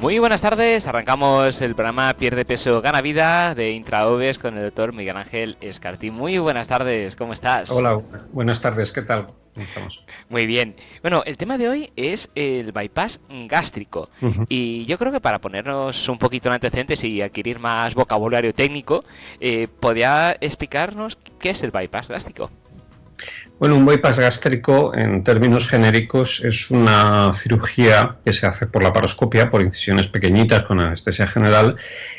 Muy buenas tardes, arrancamos el programa Pierde Peso, Gana Vida de Intraoves con el doctor Miguel Ángel Escartín. Muy buenas tardes, ¿cómo estás? Hola, buenas tardes, ¿qué tal? ¿Cómo estamos? Muy bien. Bueno, el tema de hoy es el bypass gástrico. Y yo creo que para ponernos un poquito en antecedentes y adquirir más vocabulario técnico, ¿podría explicarnos qué es el bypass gástrico? Bueno, un bypass gástrico, en términos genéricos, es una cirugía que se hace por laparoscopia, por incisiones pequeñitas con anestesia general,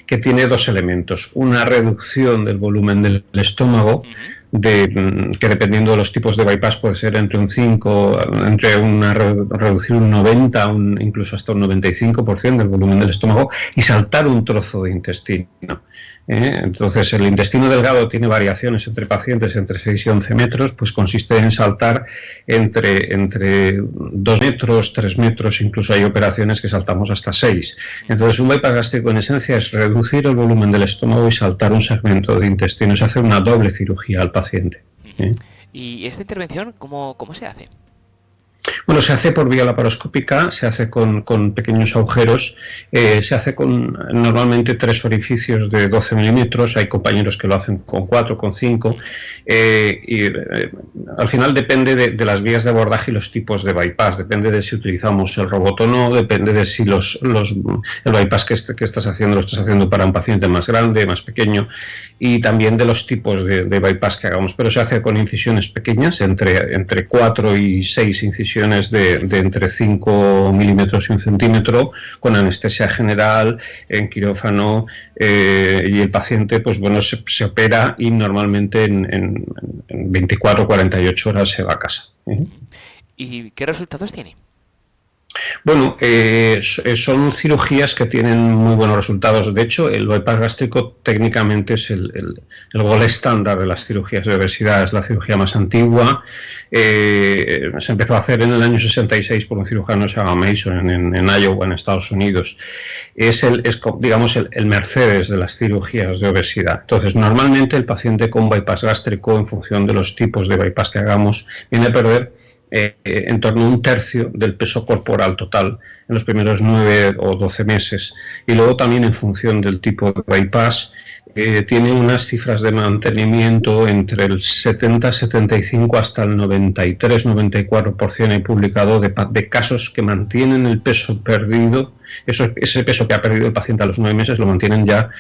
que tiene dos elementos. Una reducción del volumen del estómago, que dependiendo de los tipos de bypass puede ser entre un 5, reducir un 90, incluso hasta un 95% del volumen del estómago y saltar un trozo de intestino. Entonces, el intestino delgado tiene variaciones entre pacientes entre 6 y 11 metros, pues consiste en saltar entre 2 metros, 3 metros, incluso hay operaciones que saltamos hasta 6. Entonces, un bypass gástrico en esencia es reducir el volumen del estómago y saltar un segmento de intestino, es hacer una doble cirugía al paciente. ¿Y esta intervención cómo se hace? Bueno, se hace por vía laparoscópica, se hace con pequeños agujeros, se hace con normalmente 3 orificios de 12 milímetros, hay compañeros que lo hacen con 4, con 5, al final depende de las vías de abordaje y los tipos de bypass, depende de si utilizamos el robot o no, depende de si el bypass que estás haciendo lo estás haciendo para un paciente más grande, más pequeño, y también de los tipos de bypass que hagamos, pero se hace con incisiones pequeñas, entre 4 y 6 incisiones de entre 5 milímetros y 1 centímetro, con anestesia general, en quirófano, y el paciente pues bueno se opera y normalmente en 24 o 48 horas se va a casa. ¿Y qué resultados tiene? Bueno, son cirugías que tienen muy buenos resultados. De hecho, el bypass gástrico técnicamente es el gol estándar de las cirugías de obesidad. Es la cirugía más antigua. Se empezó a hacer en el año 66 por un cirujano que se llama Mason en Iowa, en Estados Unidos. Es digamos, el Mercedes de las cirugías de obesidad. Entonces, normalmente el paciente con bypass gástrico, en función de los tipos de bypass que hagamos, viene a perder en torno a 1/3 del peso corporal total en los primeros 9 o 12 meses. Y luego también en función del tipo de bypass, tiene unas cifras de mantenimiento entre el 70-75 hasta el 93-94% he publicado de casos que mantienen el peso perdido. Ese peso que ha perdido el paciente a los 9 meses lo mantienen ya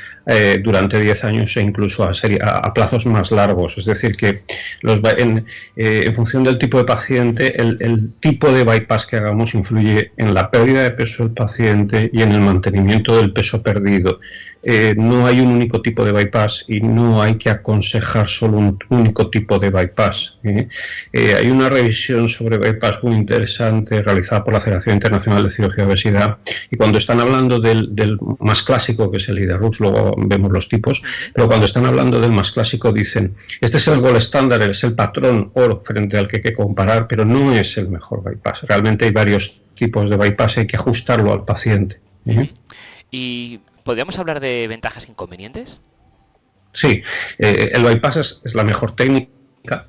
durante 10 años e incluso a plazos más largos. Es decir, que en función del tipo de paciente, el tipo de bypass que hagamos influye en la pérdida de peso del paciente y en el mantenimiento del peso perdido. No hay un único tipo de bypass y no hay que aconsejar solo un único tipo de bypass. Hay una revisión sobre bypass muy interesante realizada por la Federación Internacional de Cirugía de Obesidad, y cuando están hablando del más clásico, que es el Iderux, luego vemos los tipos, pero cuando están hablando del más clásico dicen, este es el gol estándar, es el patrón oro frente al que hay que comparar, pero no es el mejor bypass. Realmente hay varios tipos de bypass y hay que ajustarlo al paciente. ¿Y podríamos hablar de ventajas e inconvenientes? Sí, el bypass es la mejor técnica,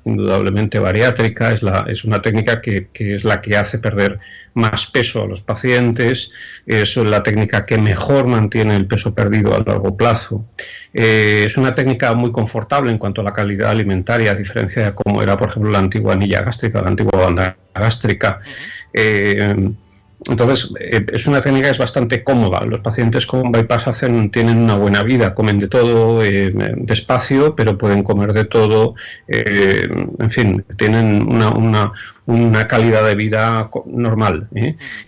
indudablemente bariátrica, es una técnica que es la que hace perder más peso a los pacientes, es la técnica que mejor mantiene el peso perdido a largo plazo. Es una técnica muy confortable en cuanto a la calidad alimentaria, a diferencia de cómo era, por ejemplo, la antigua anilla gástrica, la antigua banda gástrica. Entonces, es una técnica que es bastante cómoda. Los pacientes con bypass tienen una buena vida, comen de todo, despacio, pero pueden comer de todo, en fin, tienen una calidad de vida normal.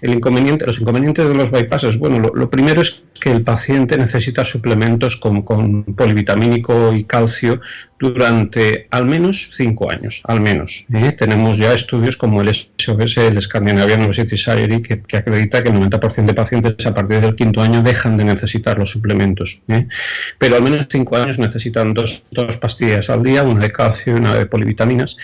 Los inconvenientes de los bypasses, bueno, lo primero es que el paciente necesita suplementos con polivitamínico y calcio durante al menos 5 años, al menos. Tenemos ya estudios como el SOS, el Scandinavian Obesity Society, que acredita que el 90% de pacientes a partir del 5.º año dejan de necesitar los suplementos. Pero al menos 5 años necesitan dos pastillas al día, una de calcio y una de polivitaminas,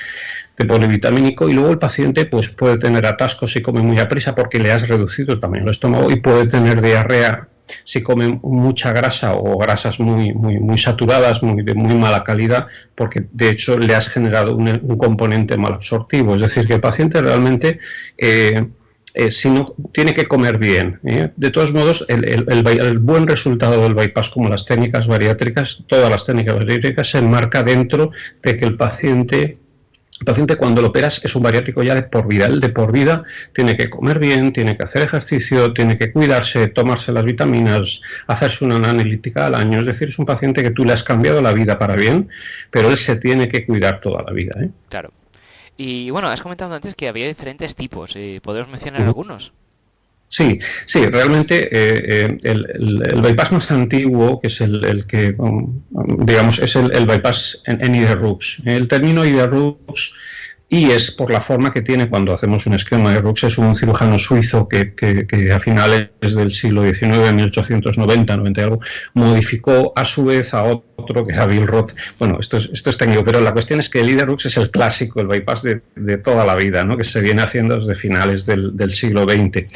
de polivitamínico, y luego el paciente pues puede tener atascos si come muy aprisa porque le has reducido el tamaño del estómago, y puede tener diarrea si come mucha grasa o grasas muy saturadas, de muy mala calidad, porque de hecho le has generado un componente mal absortivo. Es decir, que el paciente realmente sino tiene que comer bien. De todos modos, el buen resultado del bypass, como las técnicas bariátricas, todas las técnicas bariátricas, se enmarca dentro de que el paciente cuando lo operas es un bariátrico ya de por vida. El de por vida tiene que comer bien, tiene que hacer ejercicio, tiene que cuidarse, tomarse las vitaminas, hacerse una analítica al año. Es decir, es un paciente que tú le has cambiado la vida para bien, pero él se tiene que cuidar toda la vida. Claro. Y bueno, has comentado antes que había diferentes tipos. ¿Podemos mencionar algunos? Sí, realmente el bypass más antiguo, que es el que, digamos, es el bypass en Iderux. El término Iderux, y es por la forma que tiene cuando hacemos un esquema de Rux, es un cirujano suizo que a finales del siglo XIX, 1890, 90 y algo, modificó a su vez a otro que era Bill Roth. Bueno, esto es técnico, pero la cuestión es que el Iderux es el clásico, el bypass de toda la vida, ¿no? Que se viene haciendo desde finales del siglo XX.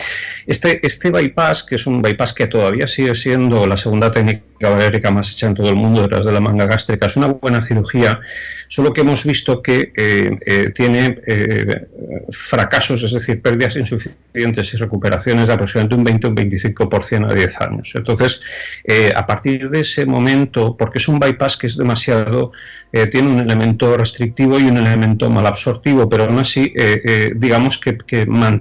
Este bypass, que es un bypass que todavía sigue siendo la segunda técnica bariátrica más hecha en todo el mundo detrás de la manga gástrica, es una buena cirugía, solo que hemos visto que tiene fracasos, es decir, pérdidas insuficientes y recuperaciones de aproximadamente un 20 o un 25% a 10 años. Entonces, a partir de ese momento, porque es un bypass que es demasiado, tiene un elemento restrictivo y un elemento malabsortivo, pero aún así, digamos que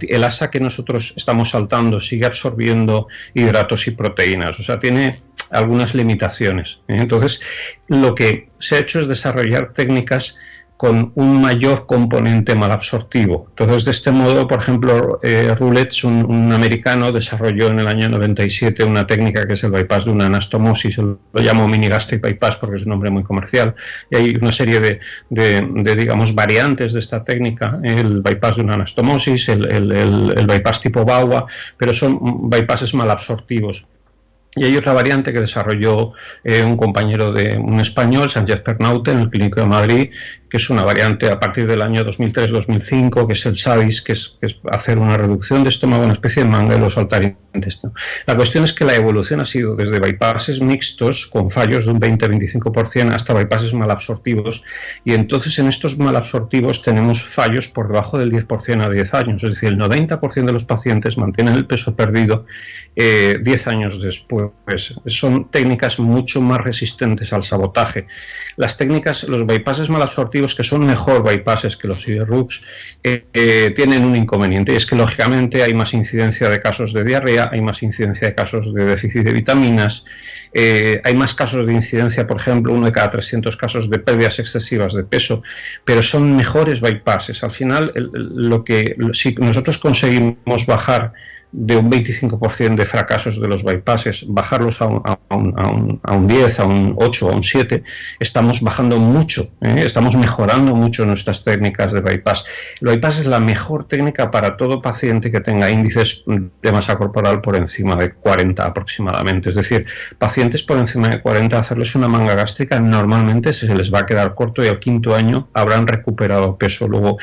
el asa que nosotros estamos saltando sigue absorbiendo hidratos y proteínas, o sea, tiene algunas limitaciones. Entonces, lo que se ha hecho es desarrollar técnicas con un mayor componente malabsortivo. Entonces, de este modo, por ejemplo, Roulette, un americano, desarrolló en el año 97 una técnica que es el bypass de una anastomosis, lo llamo mini gastric bypass porque es un nombre muy comercial, y hay una serie de digamos, variantes de esta técnica, el bypass de una anastomosis, el bypass tipo BAUA, pero son bypasses malabsortivos. Y hay otra variante que desarrolló un compañero un español, Sánchez Pernaute, en el Clínico de Madrid, que es una variante a partir del año 2003-2005, que es el SADIS, que es hacer una reducción de estómago, una especie de manga y lo saltar intestino. La cuestión es que la evolución ha sido desde bypasses mixtos, con fallos de un 20-25%, hasta bypasses malabsortivos, y entonces en estos malabsortivos tenemos fallos por debajo del 10% a 10 años, es decir, el 90% de los pacientes mantienen el peso perdido 10 años después. Son técnicas mucho más resistentes al sabotaje. Las técnicas, los bypasses malabsortivos, que son mejor bypasses que los Iderux, tienen un inconveniente, y es que lógicamente hay más incidencia de casos de diarrea, hay más incidencia de casos de déficit de vitaminas, hay más casos de incidencia, por ejemplo, 1 de cada 300 casos de pérdidas excesivas de peso, pero son mejores bypasses. Al final, si nosotros conseguimos bajar de un 25% de fracasos de los bypasses, bajarlos a un 10, a un 8, a un 7, estamos bajando mucho, estamos mejorando mucho nuestras técnicas de bypass. El bypass es la mejor técnica para todo paciente que tenga índices de masa corporal por encima de 40 aproximadamente. Es decir, pacientes por encima de 40, hacerles una manga gástrica normalmente se les va a quedar corto y al 5º año habrán recuperado peso. Luego,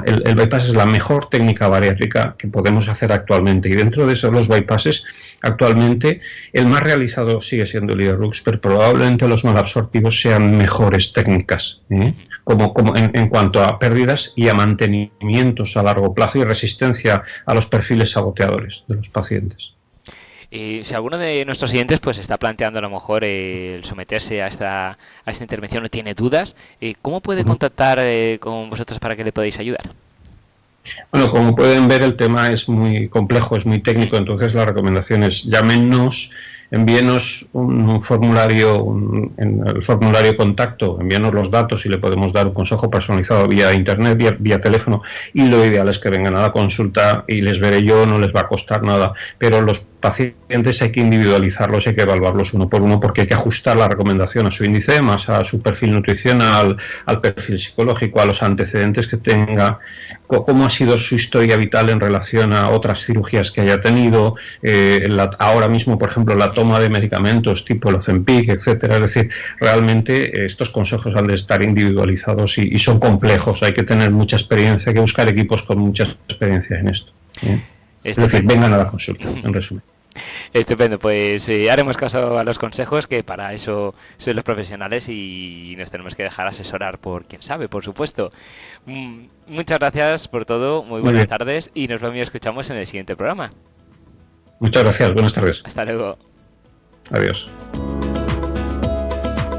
el bypass es la mejor técnica bariátrica que podemos hacer actualmente. Y dentro de esos los bypasses, actualmente el más realizado sigue siendo el Iderux, pero probablemente los malabsortivos sean mejores técnicas, como en cuanto a pérdidas y a mantenimientos a largo plazo y resistencia a los perfiles saboteadores de los pacientes. Y si alguno de nuestros oyentes pues está planteando a lo mejor el someterse a esta intervención o tiene dudas, ¿cómo puede contactar con vosotros para que le podáis ayudar? Bueno, como pueden ver, el tema es muy complejo, es muy técnico, entonces la recomendación es llámenos, envíenos un formulario, en el formulario contacto, envíenos los datos y le podemos dar un consejo personalizado vía internet, vía teléfono, y lo ideal es que vengan a la consulta y les veré yo, no les va a costar nada, pero los pacientes hay que individualizarlos, hay que evaluarlos uno por uno porque hay que ajustar la recomendación a su índice de masa, a su perfil nutricional, al perfil psicológico, a los antecedentes que tenga, cómo ha sido su historia vital en relación a otras cirugías que haya tenido, ahora mismo, por ejemplo, la toma de medicamentos tipo el Ozempic, etcétera. Es decir, realmente estos consejos han de estar individualizados y son complejos, hay que tener mucha experiencia, hay que buscar equipos con mucha experiencia en esto. Es decir, vengan a la consulta, en resumen. Estupendo, pues haremos caso a los consejos, que para eso sois los profesionales y nos tenemos que dejar asesorar por quien sabe, por supuesto. Muchas gracias por todo, muy buenas tardes y nos vemos y escuchamos en el siguiente programa. Muchas gracias, buenas tardes. Hasta luego. Adiós.